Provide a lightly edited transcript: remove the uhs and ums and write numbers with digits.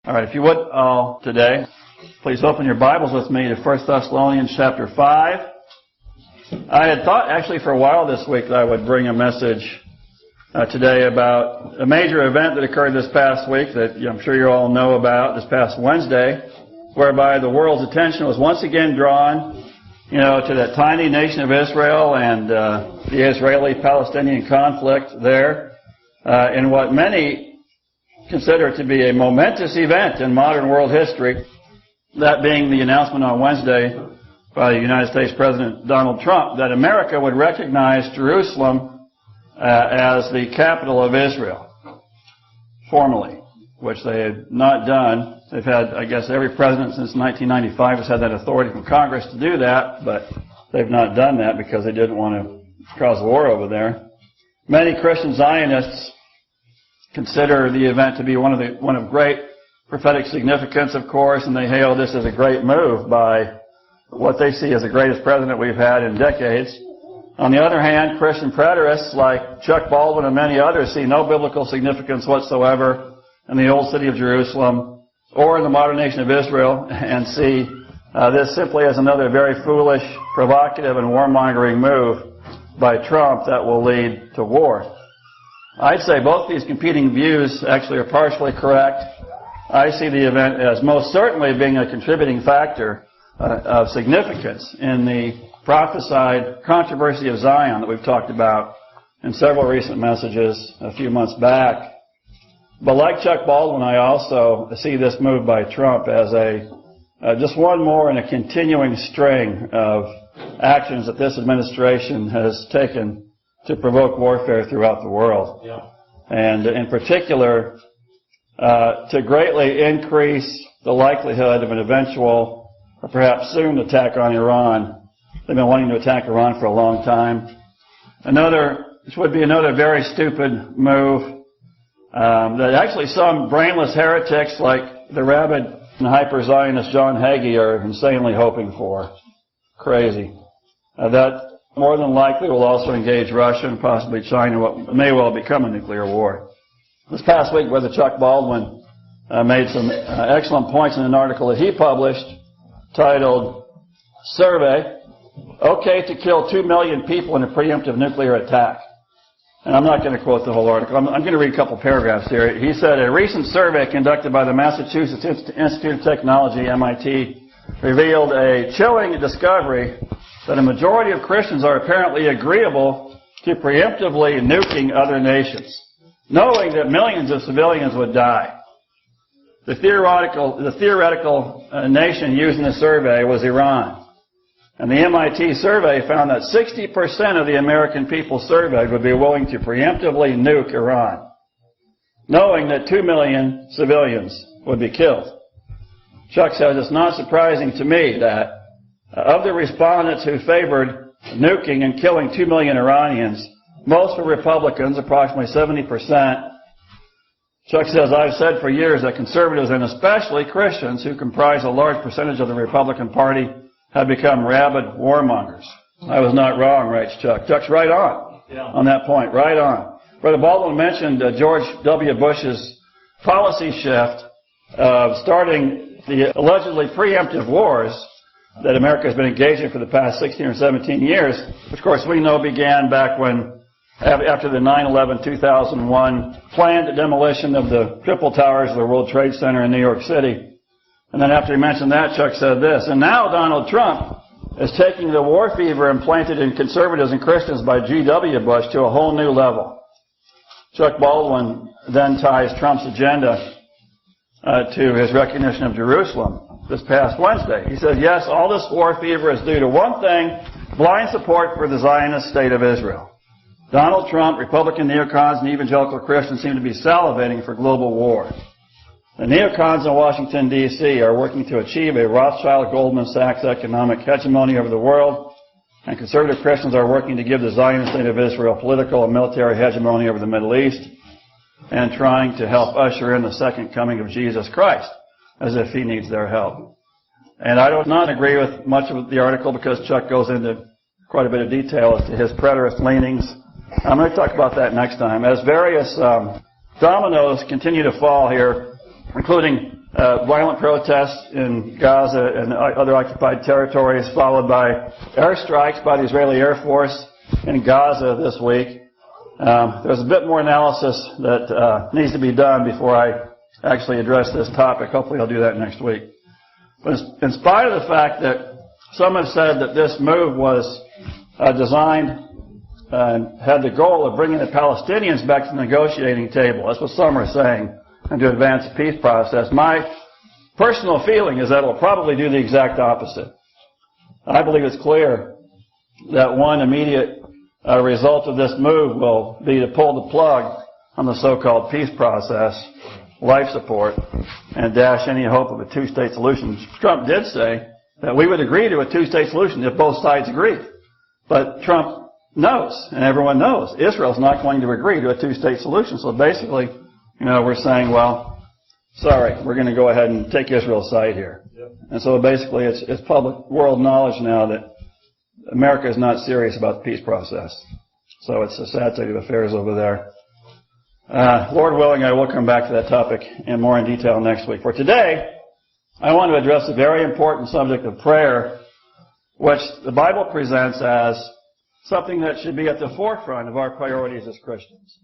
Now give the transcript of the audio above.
All right, if you would all today, please open your Bibles with me to 1 Thessalonians chapter 5. I had thought actually for a while this week that I would bring a message today about a major event that occurred this past week that I'm sure you all know about this past Wednesday, whereby the world's attention was once again drawn, to that tiny nation of Israel and the Israeli-Palestinian conflict there, in what many consider to be a momentous event in modern world history, that being the announcement on Wednesday by the United States President Donald Trump that America would recognize Jerusalem as the capital of Israel, formally, which they had not done. They've had, I guess, every president since 1995 has had that authority from Congress to do that, but they've not done that because they didn't want to cause war over there. Many Christian Zionists consider the event to be one of great prophetic significance, of course, and they hail this as a great move by what they see as the greatest president we've had in decades. On the other hand, Christian preterists like Chuck Baldwin and many others see no biblical significance whatsoever in the old city of Jerusalem or in the modern nation of Israel, and see this simply as another very foolish, provocative, and warmongering move by Trump that will lead to war. I'd say both these competing views actually are partially correct. I see the event as most certainly being a contributing factor of significance in the prophesied controversy of Zion that we've talked about in several recent messages a few months back. But like Chuck Baldwin, I also see this move by Trump as just one more in a continuing string of actions that this administration has taken to provoke warfare throughout the world. Yeah. And in particular, to greatly increase the likelihood of an eventual or perhaps soon attack on Iran. They've been wanting to attack Iran for a long time. This would be another very stupid move that actually some brainless heretics like the rabid and hyper-Zionist John Hagee are insanely hoping for. Crazy. That more than likely will also engage Russia and possibly China, what may well become a nuclear war. This past week, Brother Chuck Baldwin made some excellent points in an article that he published titled, Survey, Okay to Kill 2 Million People in a Preemptive Nuclear Attack. And I'm not going to quote the whole article. I'm going to read a couple paragraphs here. He said, a recent survey conducted by the Massachusetts Institute of Technology, MIT, revealed a chilling discovery that a majority of Christians are apparently agreeable to preemptively nuking other nations, knowing that millions of civilians would die. The theoretical nation used in the survey was Iran. And the MIT survey found that 60% of the American people surveyed would be willing to preemptively nuke Iran, knowing that 2 million civilians would be killed. Chuck says it's not surprising to me that of the respondents who favored nuking and killing 2 million Iranians, most were Republicans, approximately 70%. Chuck says, I've said for years that conservatives and especially Christians who comprise a large percentage of the Republican Party have become rabid warmongers. I was not wrong, writes Chuck. Chuck's right on that point, right on. Brother Baldwin mentioned George W. Bush's policy shift of starting the allegedly preemptive wars that America has been engaged in for the past 16 or 17 years, which of course we know began back when, after the 9/11/2001 planned demolition of the triple towers of the World Trade Center in New York City. And then after he mentioned that, Chuck said this, and now Donald Trump is taking the war fever implanted in conservatives and Christians by G.W. Bush to a whole new level. Chuck Baldwin then ties Trump's agenda to his recognition of Jerusalem this past Wednesday. He says, yes, all this war fever is due to one thing, blind support for the Zionist state of Israel. Donald Trump, Republican neocons, and evangelical Christians seem to be salivating for global war. The neocons in Washington, D.C. are working to achieve a Rothschild-Goldman Sachs economic hegemony over the world, and conservative Christians are working to give the Zionist state of Israel political and military hegemony over the Middle East, and trying to help usher in the second coming of Jesus Christ, as if he needs their help. And I do not agree with much of the article because Chuck goes into quite a bit of detail as to his preterist leanings. I'm going to talk about that next time. As various dominoes continue to fall here, including violent protests in Gaza and other occupied territories, followed by airstrikes by the Israeli Air Force in Gaza this week. There's a bit more analysis that needs to be done before I actually address this topic. Hopefully I'll do that next week. But in spite of the fact that some have said that this move was designed and had the goal of bringing the Palestinians back to the negotiating table, that's what some are saying, and to advance the peace process, my personal feeling is that it will probably do the exact opposite. I believe it's clear that one immediate result of this move will be to pull the plug on the so-called peace process, life support, and dash any hope of a two-state solution. Trump did say that we would agree to a two-state solution if both sides agreed. But Trump knows, and everyone knows, Israel's not going to agree to a two-state solution. So basically, we're saying, well, sorry, we're going to go ahead and take Israel's side here. Yep. And so basically it's public world knowledge now that America is not serious about the peace process. So it's a sad state of affairs over there. Lord willing, I will come back to that topic in more in detail next week. For today, I want to address a very important subject of prayer, which the Bible presents as something that should be at the forefront of our priorities as Christians.